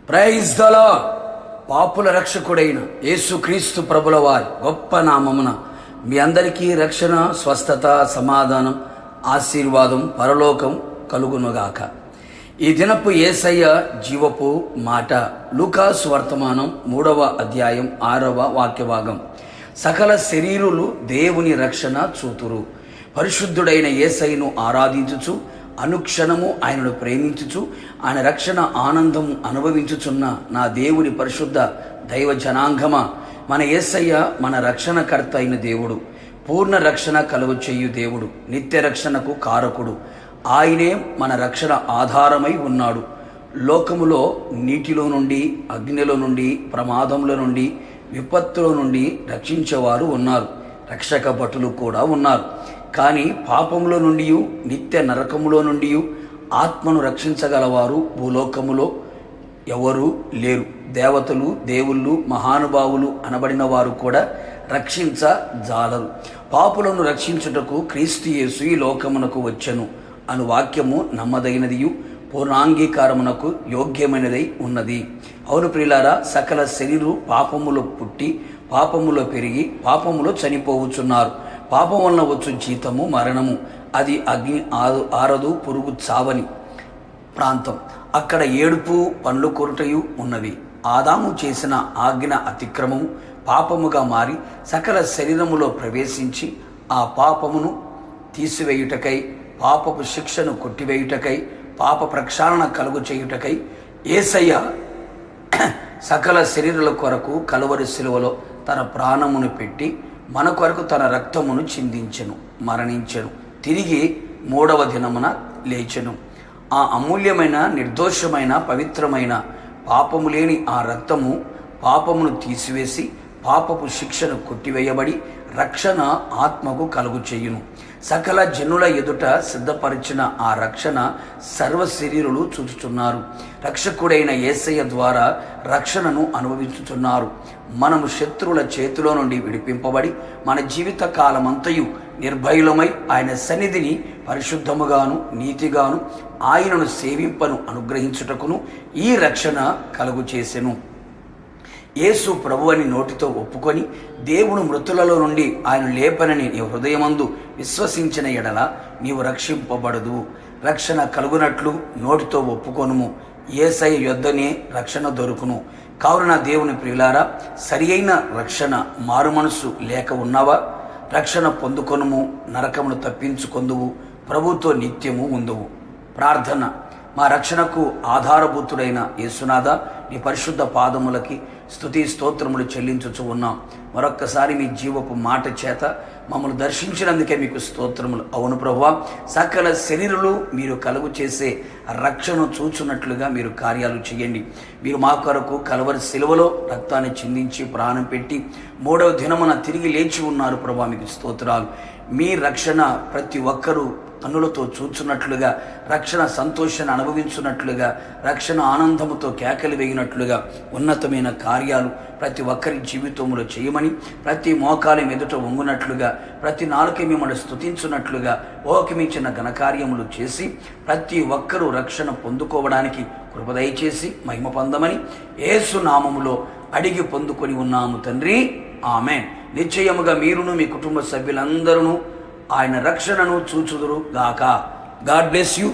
Praise the lord. పాపుల రక్షకుడైన యేసుక్రీస్తు ప్రభుల వారి గొప్ప నామమున మీ అందరికీ రక్షణ, స్వస్థత, సమాధానం, ఆశీర్వాదం, పరలోకం కలుగునుగాక. ఈ దినపు యేసయ్య జీవపు మాట లూకాసు వర్తమానం 3వ అధ్యాయం 6వ వాక్యభాగం. సకల శరీరులు దేవుని రక్షణ చూతురు. పరిశుద్ధుడైన యేసయ్యను ఆరాధించుచు అనుక్షణము ఆయనను ప్రేమించుచు ఆయన రక్షణ ఆనందం అనుభవించుచున్న నా దేవుని పరిశుద్ధ దైవ జనాంగమా, మన యేసయ్య మన రక్షణకర్త అయిన దేవుడు, పూర్ణ రక్షణ కలుగు చేయు దేవుడు, నిత్య రక్షణకు కారకుడు. ఆయనే మన రక్షణ ఆధారమై ఉన్నాడు. లోకములో నీటిలో నుండి, అగ్నిలో నుండి, ప్రమాదముల నుండి, విపత్తుల నుండి రక్షించేవారు ఉన్నారు, రక్షక భటులు కూడా ఉన్నారు. కానీ పాపములో నుండి, నిత్య నరకములో నుండి ఆత్మను రక్షించగలవారు భూలోకములో ఎవరూ లేరు. దేవతలు, దేవుళ్ళు, మహానుభావులు అనబడిన వారు కూడా రక్షించజాలరు. పాపులను రక్షించుటకు క్రీస్తు యేసు ఈ లోకమునకు వచ్చెను అను వాక్యము నమ్మదగినదియు పూర్ణాంగీకారమునకు యోగ్యమైనదై ఉన్నది. అవును ప్రియులారా, సకల శరీరు పాపములో పుట్టి పాపములో పెరిగి పాపములో చనిపోవచ్చున్నారు. పాపం వలన వచ్చు జీతము మరణము. అది అగ్ని ఆరదు, పురుగు చావని ప్రాంతం. అక్కడ ఏడుపు, పండ్లు కొరుటయు ఉన్నవి. ఆదాము చేసిన ఆజ్ఞ అతిక్రమము పాపముగా మారి సకల శరీరములో ప్రవేశించి ఆ పాపమును తీసివేయుటకై, పాపపు శిక్షను కొట్టివేయుటకై, పాప ప్రక్షాళన కలుగు చేయుటకై యేసయ్య సకల శరీరుల కొరకు కలువరి శిలువలో తన ప్రాణమును పెట్టి మన కొరకు తన రక్తమును చిందించెను, మరణించెను, తిరిగి 3వ దినమున లేచెను. ఆ అమూల్యమైన, నిర్దోషమైన, పవిత్రమైన, పాపము లేని ఆ రక్తము పాపమును తీసివేసి పాపపు శిక్షను కొట్టివేయబడి రక్షణ ఆత్మకు కలుగు చేయును. సకల జనుల ఎదుట సిద్ధపరిచిన ఆ రక్షణ సర్వ శరీరులు చూచుచున్నారు. రక్షకుడైన యేసయ్య ద్వారా రక్షణను అనుభవించుచున్నారు. మనము శత్రువుల చేతిలో నుండి విడిపింపబడి మన జీవిత కాలమంతయు నిర్భయులమై ఆయన సన్నిధిని పరిశుద్ధముగాను నీతిగాను ఆయనను సేవింపను అనుగ్రహించుటకును ఈ రక్షణ కలుగు చేసెను. యేసు ప్రభువని నోటితో ఒప్పుకొని దేవుడు మృతులలో నుండి ఆయన లేపనని నీ హృదయమందు విశ్వసించిన ఎడల నీవు రక్షింపబడదు. రక్షణ కలుగునట్లు నోటితో ఒప్పుకొనుము. యేసయ్య యొద్దనే రక్షణ దొరుకును. కావున దేవుని ప్రియులారా, సరి అయిన రక్షణ మారు మనసు లేక ఉన్నావా? రక్షణ పొందుకొనుము, నరకమును తప్పించుకొందువు, ప్రభుతో నిత్యము ఉందువు. ప్రార్థన. మా రక్షణకు ఆధారభూతుడైన యేసునాథ, నీ పరిశుద్ధ పాదములకి స్తుతి స్తోత్రములు చెల్లించుచు ఉన్నాం. మరొక్కసారి మీ జీవపు మాట చేత మమ్మల్ని దర్శించినందుకే మీకు స్తోత్రములు. అవును ప్రభువా, సకల శరీరులు మీరు కలుగు చేసే రక్షణ చూచున్నట్లుగా మీరు కార్యాలు చేయండి. మీరు మా కొరకు కలవరి శిలువలో రక్తాన్ని చిందించి ప్రాణం పెట్టి 3వ దినమున తిరిగి లేచి ఉన్నారు ప్రభువా, మీకు స్తోత్రాలు. మీ రక్షణ ప్రతి ఒక్కరూ కన్నులతో చూచున్నట్లుగా, రక్షణ సంతోషాన్ని అనుభవించున్నట్లుగా, రక్షణ ఆనందముతో కేకలు వేగినట్లుగా ఉన్నతమైన కార్యాలు ప్రతి ఒక్కరి జీవితంలో చేయమని, ప్రతి మోకాలి ఎదుట వంగునట్లుగా, ప్రతి నాలుక మిమ్మల్ని స్తుతించున్నట్లుగా ఓకమించిన ఘనకార్యములు చేసి ప్రతి ఒక్కరూ రక్షణ పొందుకోవడానికి కృప దయచేసి మహిమ పొందమని యేసు నామములో అడిగి పొందుకొని ఉన్నాము తండ్రి, ఆమేన్. నిశ్చయముగా మీరును మీ కుటుంబ సభ్యులందరూ ఆయన రక్షణను చూచుదురు గాక. God bless you.